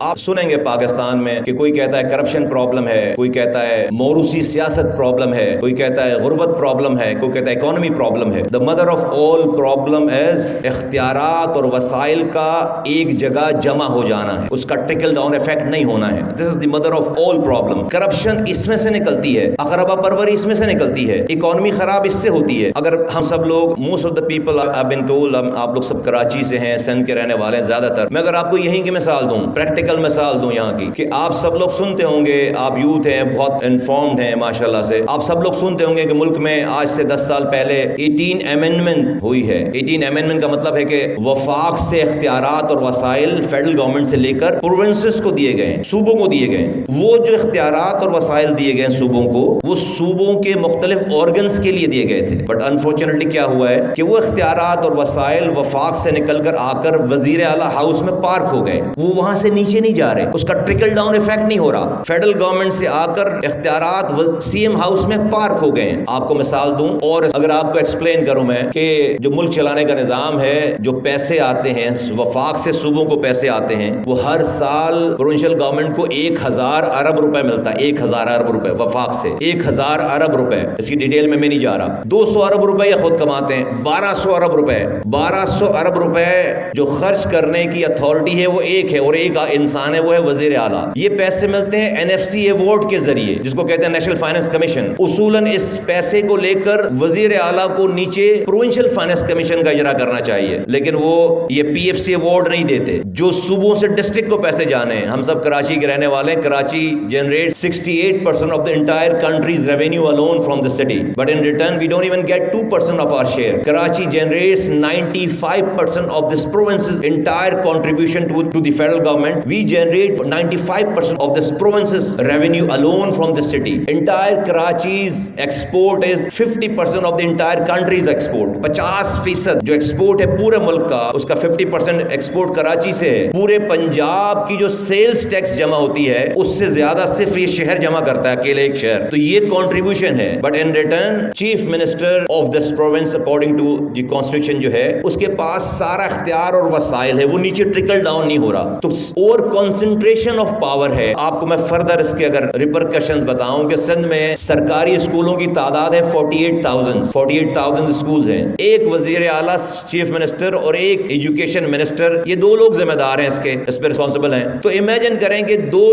آپ سنیں گے پاکستان میں کہ کوئی کہتا ہے کرپشن پرابلم ہے، کوئی کہتا ہے موروثی سیاست پرابلم ہے، کوئی کہتا ہے غربت پرابلم ہے، کوئی کہتا ہے اکانومی پرابلم ہے۔ The mother of all problem is اختیارات اور وسائل کا ایک جگہ جمع ہو جانا ہے، اس کا ٹرکل ڈاؤن ایفیکٹ نہیں ہونا ہے۔ This is the mother of all problem. Corruption اس میں سے نکلتی ہے، اقربا پروری اس میں سے نکلتی ہے، اکانومی خراب اس سے ہوتی ہے۔ اگر ہم سب لوگ most of the people I been told, آپ لوگ سب کراچی سے ہیں، سندھ کے رہنے والے ہیں زیادہ تر، میں اگر آپ کو یہیں کی مثال دوں، پریکٹیکل مثال دوں یہاں کی، کہ آپ سب لوگ سنتے ہوں گے، آپ یوتھ ہیں، بہت انفارمڈ ہیں ماشاءاللہ سے، آپ سب لوگ سنتے ہوں گے کہ ملک میں آج سے 10 سال پہلے 18 امینڈمنٹ ہوئی ہے۔ 18 امینڈمنٹ کا مطلب ہے کہ وفاق سے اختیارات اور وسائل فیڈرل گورنمنٹ سے لے کر پروونسز کو دیے گئے، صوبوں کو دیے گئے۔ وہ جو اختیارات اور وسائل دیے گئے صوبوں کو، وہ صوبوں کے مختلف آرگنز کے لیے دیے گئے تھے، بٹ انفارچونیٹلی کیا ہوا ہے کہ وہ اختیارات اور وسائل وفاق سے نکل کر آ کر وزیر اعلیٰ ہاؤس میں پارک ہو گئے، وہ وہاں سے نیچے نہیں جا رہے، اس کا ٹرکل ڈاؤن ایفیکٹ نہیں ہو رہا۔ فیڈرل گورنمنٹ سے آ کر اختیارات سی ایم ہاؤس میں پارک ہو گئے ہیں۔ آپ کو مثال دوں اور اگر آپ کو ایکسپلین کروں میں کہ جو ملک چلانے کا نظام ہے، جو پیسے آتے ہیں وفاق سے صوبوں کو پیسے آتے ہیں، وہ ہر سال پروونشل گورنمنٹ کو 1000 ارب روپے ملتا ہے، 1000 ارب روپے وفاق سے، 1000 ارب روپے، اس کی ڈیٹیل میں نہیں جا رہا۔ 200 ارب روپے یہ خود کماتے ہیں، 1200 ارب روپے، 1200 ارب روپے جو خرچ کرنے کی اتھارٹی ہے وہ ایک ہے، اور ایک انسان ہے، وہ ہے وزیر اعلیٰ۔ یہ پیسے ملتے ہیں NFC ایوارڈ کے ذریعے، جس کو کہتے ہیں نیشنل فائنانس کمیشن۔ اصولاً اس پیسے کو لے کر وزیر اعلیٰ کو نیچے پروونشل فائنانس کمیشن کا اجرا کرنا چاہیے، لیکن وہ یہ PFC ایوارڈ نہیں دیتے۔ جو صوبوں سے ڈسٹرکٹ کو پیسے جانے ہیں، ہم سب کراچی کے رہنے والے ہیں، Karachi generate 68% of the entire country's revenue alone from the city, but in return we don't even get 2% of our share. Karachi generates 95% of this province's entire contribution to the federal government. We generate 95% of this province's revenue alone from the city. Entire Karachi's export is 50% of the entire country's export. 50% جو export ہے پورے ملک کا، اس کا 50% export Karachi سے ہے۔ پورے پنجاب کی جو سیلز ٹیکس جمع ہوتی ہے، اس سے زیادہ صرف یہ شہر جمع کرتا ہے، اکیلے ایک شہر۔ تو یہ کنٹریبیوشن ہے، but in return chief minister of this province according to the constitution جو ہے، اس کے پاس سارا اختیار اور وسائل ہے، وہ نیچے ٹرکل ڈاؤن نہیں ہو رہا۔ تو اور کنسنٹریشن آف پاور ہے۔ آپ کو میں فردر اس کے اگر ریپرکشنز بتاؤں کہ سندھ میں سرکاری اسکولوں کی تعداد ہے 48,000 اسکولز ہیں۔ ایک وزیر اعلیٰ چیف منسٹر اور ایک ایجوکیشن منسٹر، یہ دو لوگ ذمہ دار ہیں، اس پہ رسپانسبل ہیں۔ تو امیجن کریں کہ دو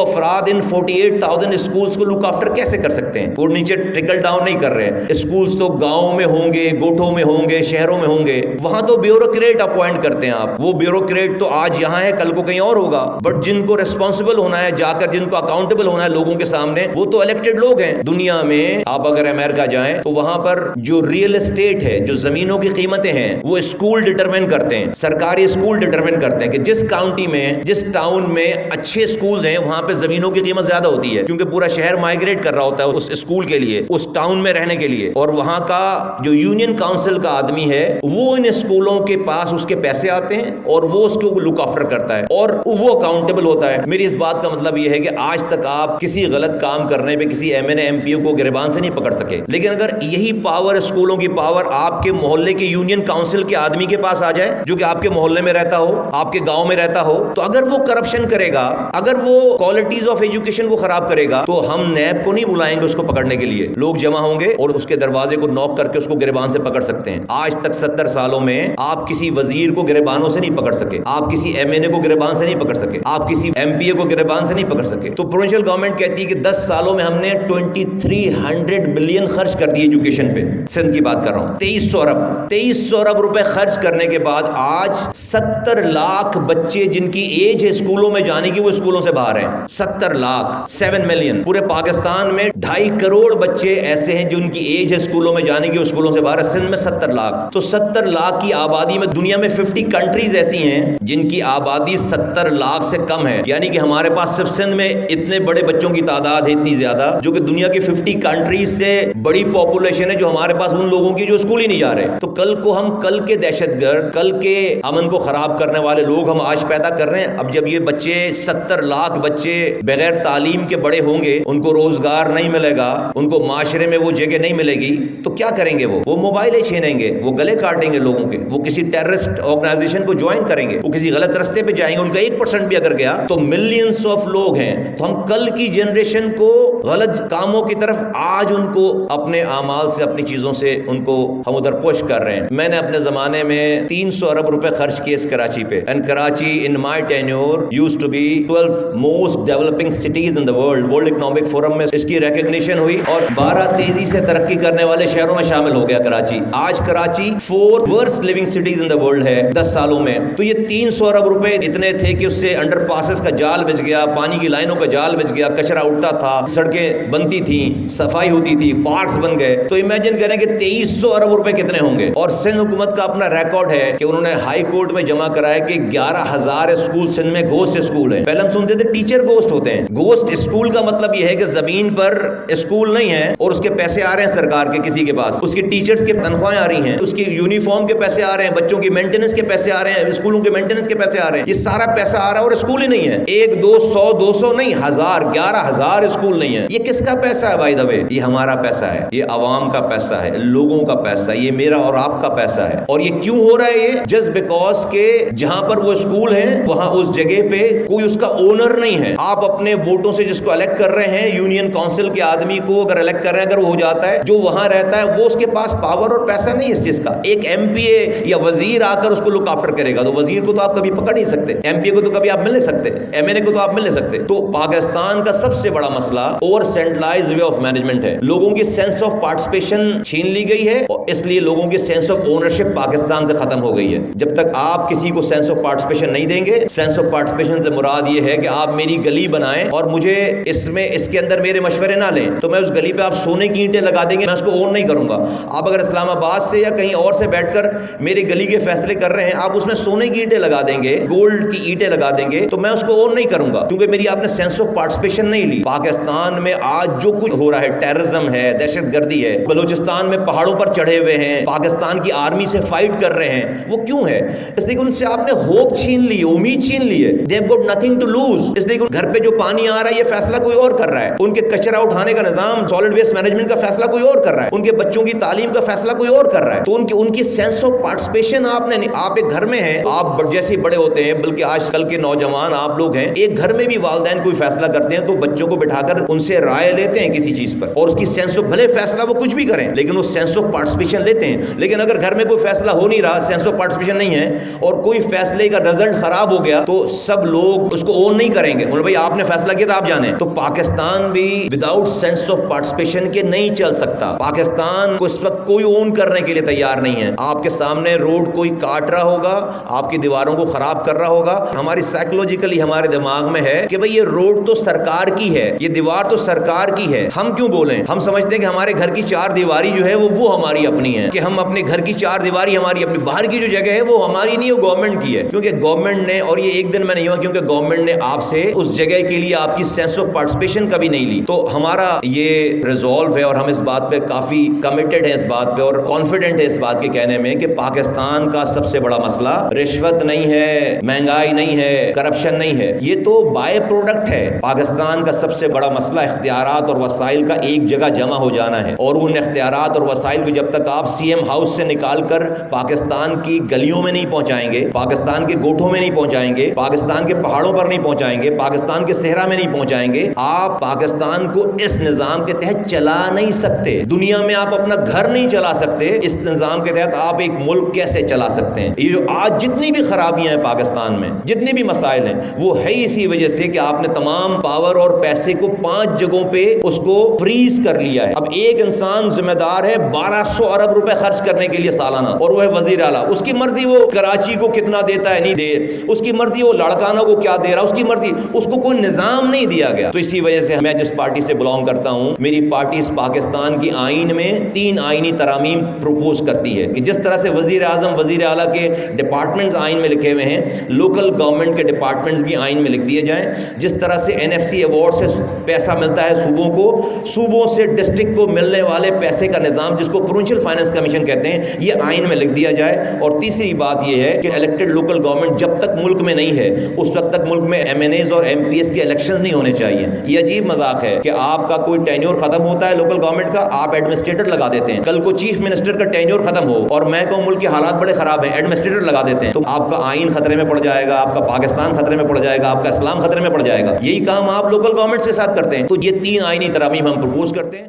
افراد ان 48,000 اسکولز کو لک آفٹر کیسے کر سکتے ہیں؟ وہ نیچے ٹرکل ڈاؤن نہیں کر رہے۔ اسکولز تو گاؤں میں ہوں گے، گوٹھوں میں ہوں گے، شہروں میں ہوں گے، وہاں تو بیوروکریٹ اپوائنٹ کرتے ہیں آپ۔ وہ بیوروکریٹ تو آج یہاں ہے، کل کو کہیں اور ہوگا، بٹ جن کو ریسپانسبل ہونا ہے جا کر، جن کو اکاؤنٹیبل ہونا ہے لوگوں کے سامنے، وہ تو الیکٹڈ لوگ ہیں۔ دنیا میں آپ اگر امریکہ جائیں تو وہاں پر جو ریئل اسٹیٹ ہے، جو زمینوں کی قیمتیں ہیں، وہ اسکول ڈٹرمن کرتے ہیں، سرکاری اسکول ڈٹرمن کرتے ہیں کہ جس کاؤنٹی میں، جس ٹاؤن میں اچھے اسکول ہیں، وہاں پہ زمینوں کی قیمت زیادہ ہوتی ہے، کیونکہ پورا شہر مائگریٹ کر رہا ہوتا ہے اس اسکول کے لیے، اس ٹاؤن میں رہنے کے لیے، اور وہاں کا جو یونین کاؤنسل کا آدمی ہے، وہ ان اسکولوں کے پاس اس کے پیسے آتے ہیں اور وہ اس کو لک آفٹر کرتا ہے اور وہ اکاؤنٹیبل ہوتا ہے۔ میری اس بات کا مطلب یہ ہے کہ آج تک آپ کسی غلط کام کرنے پہ کسی MNA MP کو گریبان سے نہیں پکڑ سکے، لیکن اگر یہی پاور، اسکولوں کی پاور، آپ کے محلے کے یونین کاؤنسل کے آدمی کے پاس آ جائے، جو کہ آپ کے محلے میں رہتا ہو، آپ کے گاؤں میں رہتا ہو، تو اگر وہ کرپشن کرے گا، اگر وہ کوالٹیز آف ایجوکیشن کو خراب کرے گا، تو ہم نیب کو نہیں بلائیں گے اس کو پکڑنے کے لیے۔ لوگ جمع ہوں گے اور اس کے دروازے کو نوک کر کے اس کو گریبان سے پکڑ سکتے ہیں۔ آج تک 70 سالوں میں آپ کسی وزیر کو گریبانوں سے نہیں پکڑ سکے، آپ کسی MNA کو گریبان سے نہیں پکڑ سکے، آپ کسی MPA کو گریبان سے نہیں پکڑ سکے۔ تو پروونشل گورنمنٹ کہتی ہے کہ 10 سالوں میں ہم نے 2300 بلین خرچ کر دی ایجوکیشن پہ، سندھ کی بات کر رہا ہوں، 2300 ارب روپے خرچ کرنے کے بعد آج 70 لاکھ بچے جن کی ایج ہے اسکولوں میں جانے کی، وہ اسکولوں سے باہر ہیں۔ 70 لاکھ، 7 ملین۔ پورے پاکستان میں 2.5 کروڑ بچے ایسے ہیں جن کی ایج ہے اسکولوں میں جانے کی، وہ اسکولوں سے باہر ہے۔ سندھ میں 70 لاکھ، تو 70 لاکھ کی آبادی میں دنیا میں 50 کنٹریز ایسی ہیں جن کی آبادی 70 لاکھ سے کم ہے، یعنی کہ ہمارے پاس صرف سندھ میں اتنے بڑے بچوں کی تعداد ہے، اتنی زیادہ، جو کہ دنیا کی 50 کنٹریز سے بڑی پاپولیشن ہے، جو ہمارے پاس ان لوگوں کی جو اسکول ہی نہیں جا رہے۔ تو کل کو ہم، کل کے دہشت گرد، کل کے امن کو خراب کرنے والے لوگ ہم آج پیدا کر رہے ہیں۔ اب جب یہ بچے 70 لاکھ بچے بغیر تعلیم کے بڑے ہوں گے، ان کو روزگار نہیں ملے گا، ان کو معاشرے میں وہ جگہ نہیں ملے گی، تو کیا کریں گے؟ وہ موبائلیں چھینیں گے، وہ گلے کاٹیں گے لوگوں کے، وہ کسی ٹیررسٹ آرگنائزیشن کو جوائن کریں گے، وہ کسی غلط رستے پہ جائیں گے، ان کا 1% بھی اگر گیا تو ملینز آف لوگ ہیں. تو ہم کل کی جنریشن کو غلط کاموں کی طرف آج ان کو اپنے اعمال سے اپنی چیزوں سے ان کو ہم ادھر پش کر رہے ہیں. میں نے اپنے زمانے میں 300 ارب روپے خرچ کیے اس کراچی پہ. And Karachi in my tenure used to be 12 most developing cities in the world economic forum میں اس کی ریکگنیشن ہوئی اور 12 تیزی سے ترقی کرنے والے شہروں میں شامل ہو گیا کراچی. آج Karachi 4th worst living cities in the world ہے 10 سالوں میں. تو یہ 300 ارب روپے اتنے تھے کہ اس سے انڈر پاسز کا جال بچ گیا, پانی کی لائنوں کا جال بچ گیا, کچرا اٹھتا تھا, سڑکیں بنتی تھیں, صفائی ہوتی تھی, پارکس بن گئے. تو امیجن کریں کہ 2300 ارب روپے کتنے ہوں گے. اور سندھ حکومت کا اپنا ریکارڈ ہے کہ انہوں نے ہائی کورٹ میں جمع کرایا کہ 11,000 اسکول سندھ میں گھوسٹ اسکول ہیں. پہلے ہم سنتے تھے ٹیچر گھوسٹ ہوتے ہیں. گھوسٹ اسکول کا مطلب یہ ہے کہ زمین پر اسکول نہیں ہے اور اس کے پیسے آ رہے ہیں سرکار کے کسی کے پاس, اس کی ٹیچرز کی تنخواہیں آ رہی ہیں, اس کی یونیفارم کے پیسے آ رہے ہیں, بچوں کی مینٹیننس کے پیسے آ رہے ہیں, اسکولوں کے مینٹیننس کے پیسے آ رہے ہیں. یہ سارا پیسہ آ رہا ہے اور اسکول ہی نہیں ہے. 1 2 100 200 نہیں, 1000 11,000 اسکول نہیں ہے. یہ کس کا پیسہ ہے بائی دا وے؟ یہ ہمارا پیسہ ہے, یہ عوام کا پیسہ ہے, لوگوں کا پیسہ ہے, یہ میرا اور آپ کا پیسہ ہے. اور یہ کیوں ہو رہا ہے؟ یہ جسٹ بیکاز کہ جہاں پر وہ اسکول ہیں وہاں اس جگہ پہ کوئی اس کا اونر نہیں ہے. آپ اپنے ووٹوں سے جس کو الیکٹ کر رہے ہیں, یونین کونسل کے آدمی کو اگر الیکٹ کر رہے ہیں, اگر وہ ہو جاتا ہے, جو وہاں رہتا ہے وہ اس کے پاس پاور اور پیسہ نہیں اس چیز کا. ایک ایم پی اے یا وزیر آ کر اس کو لک آفٹر کرے گا, تو وزیر کو تو آپ کبھی پکڑ نہیں سکتے, ایم پی اے کو تو کبھی آپ مل نہیں سکتے, ایم این اے کو تو آپ مل نہیں سکتے. تو پاکستان کا سب سے بڑا مسئلہ over centralised way of management ہے. لوگوں کی سینس آف پارٹیسپیشن چھین لی گئی ہے اور اس لیے لوگوں کی سینس آف اونرشپ پاکستان سے ختم ہو گئی ہے. جب تک آپ کسی کو سینس آف پارٹیسپیشن نہیں دیں گے, سینس آف پارٹیسپیشن سے مراد یہ ہے کہ آپ میری گلی بنائیں اور مجھے اس کے اندر میرے مشورے نہ لیں, تو میں اس گلی پہ آپ سونے کی اینٹیں لگا دیں گے, میں اس کو اون نہیں کروں گا. آپ اگر اسلام آباد سے یا کہیں اور سے بیٹھ کر میری گلی کے فیصلے کر رہے ہیں, آپ اس میں سونے کی اینٹیں لگا دیں گے, گولڈ کی اینٹیں لگا دیں گے, تو میں اس کو اون نہیں کروں گا, کیونکہ میری آپ نے سینس آف پارٹیسپیشن نہیں لی. پاکستان میں آج جو کچھ ہو رہا ہے, ٹیررزم ہے, دہشت گردی ہے, بلوچستان میں پہاڑوں پر چڑھے ہوئے ہیں, پاکستان کی آرمی سے فائٹ کر رہے ہیں, وہ کیوں ہے؟ اس لیے کہ ان سے آپ نے ہوپ چھین لی, امید چھین لی ہے. they have got nothing to lose. اس لیے کہ گھر پہ جو پانی آ رہا ہے یہ فیصلہ کوئی اور کر رہا ہے, ان کے کچرا اٹھانے کا نظام, سالڈ ویسٹ مینجمنٹ کا فیصلہ کوئی اور کر رہا ہے, ان کے بچوں کی تعلیم کا فیصلہ کوئی اور کر رہا ہے. تو ان کی سینس آف پارٹیسپیشن آپ ایک گھر میں ہیں, آپ جیسے بڑے ہوتے ہیں, بلکہ آج کل کے نوجوان آپ لوگ ہیں, ایک گھر میں بھی والدین کوئی فیصلہ کرتے ہیں تو بچوں کو بٹھا کر ان سے رائے لیتے ہیں کسی چیز پر, اور اس کی سینس آف, بھلے فیصلہ وہ کچھ بھی کریں لیکن وہ سینس آف پارٹیسپیشن لیتے ہیں. لیکن اگر گھر میں کوئی فیصلہ ہو نہیں رہا, سینس آف پارٹیسپیشن نہیں ہے, اور کوئی فیصلے کا رزلٹ خراب ہو گیا, تو سب لوگ اس کو اون نہیں کریں گے, بولے بھائی آپ نے فیصلہ کیا تھا آپ جانیں. تو پاکستان بھی وداؤٹ سینس آف پارٹیسپیشن کے نہیں چل سکتا. پاکستان کو اس وقت کوئی اون کرنے کے لیے تیار نہیں ہے. آپ کے سامنے روڈ کوئی کاٹ رہا ہوگا, آپ کی دیواروں کو خراب کر رہا ہوگا, ہماری سائیکولوجیکلی ہمارے دماغ میں ہے کہ بھئی یہ روڈ تو سرکار کی ہے, یہ دیوار تو سرکار کی ہے, ہم کیوں بولیں؟ ہم سمجھتے ہیں کہ ہمارے گھر کی 4 دیواری جو ہے وہ ہماری اپنی ہے, کہ ہم اپنے گھر کی 4 دیواری ہماری اپنی, باہر کی جو جگہ ہے وہ ہماری نہیں, وہ گورنمنٹ کی ہے. کیونکہ گورنمنٹ نے, اور یہ ایک دن میں نہیں ہوا, کیونکہ گورنمنٹ نے آپ سے اس جگہ کے لیے آپ کی سینس آف پارٹیسپیشن کبھی نہیں لی. تو ہمارا یہ ریزولو ہے اور ہم اس بات پہ کافی کمیٹڈ ہیں, اس بات پہ, اور کانفیڈنٹ ہے اس بات کے کہنے میں کہ پاکستان کا سب سے بڑا مسئلہ رشوت نہیں ہے, مہنگائی نہیں ہے, کرپشن نہیں ہے, یہ تو بائی پروڈکٹ ہے. پاکستان کا سب سے بڑا مسئلہ اختیارات اور وسائل کا ایک جگہ جمع ہو جانا ہے, اور ان اختیارات اور وسائل کو جب تک آپ سی ایم ہاؤس سے نکال کر پاکستان کی گلیوں میں نہیں پہنچائیں گے, پاکستان کے گوٹھوں میں نہیں پہنچائیں گے, پاکستان کے پہاڑوں پر نہیں پہنچائیں گے, پاکستان کے صحرا میں نہیں پہنچائیں گے, آپ پاکستان کو اس نظام کے تحت چلا نہیں سکتے. دنیا میں آپ اپنا گھر نہیں چلا سکتے, اس نظام کے تحت آپ ایک ملک کیسے چلا سکتے ہیں؟ یہ جو آج جتنی بھی خرابیاں ہیں پاکستان میں, جتنے بھی مسائل ہیں, وہ ہے اسی وجہ سے کہ آپ نے تمام پاور اور پیسے کو 5 جگہوں پہ اس کو فریز کر لیا ہے. اب ایک انسان ذمہ دار ہے 1200 ارب روپے خرچ کرنے کے لیے سالانہ, اور وہ ہے وزیر اعلیٰ. اس کی مرضی وہ کراچی کو کتنا دیتا ہے, نہیں دے, اس کی مرضی وہ لاڑکانہ کو کیا دے رہا, اس کی مرضی, اس کو کوئی نظام نہیں دیا گیا. تو اسی وجہ سے میں جس پارٹی سے بلانگ کرتا ہوں, میری پارٹی اس پاکستان کی آئین میں 3 آئینی ترامیم پروپوز کرتی ہے کہ جس طرح سے وزیر اعظم, وزیر اعلیٰ کے ڈپارٹمنٹس آئین میں لکھے ہوئے ہیں, لوکل گورنمنٹ کے ڈپارٹمنٹس بھی آئین میں لکھ دیے جائیں. جس طرح سے NFC ایوارڈ سے پیسہ ملتا ہے صوبوں کو, صوبوں سے ڈسٹرکٹ کو ملنے والے پیسے کا نظام, جس کو پروونشل فائنانس کمیشن کہتے ہیں, یہ آئین میں لکھ دیا جائے. اور تیسری بات یہ ہے کہ الیکٹڈ لوکل گورنمنٹ جب تک ملک میں نہیں ہے, اس وقت تک ملک میں MNAs اور MPs کے الیکشن نہیں ہونے چاہیے. یہ عجیب مذاق ہے کہ آپ کا کوئی ٹینیور ختم ہوتا ہے لوکل گورنمنٹ کا, آپ ایڈمنسٹریٹر لگا دیتے ہیں. کل کو چیف منسٹر کا ٹینیور ختم ہو اور میں کہوں ملک کے حالات بڑے خراب ہیں, ایڈمنسٹریٹر لگا دیتے ہیں, تو آپ کا آئین خطرے میں پڑ جائے گا, آپ کا پاکستان خطرے میں پڑ جائے گا، آپ کا اسلام خطرے میں پڑ جائے گا. یہی کام آپ لوکل گورنمنٹس کے ساتھ کرتے ہیں. تو یہ 3 آئینی ترامیم ہم پرپوز کرتے ہیں.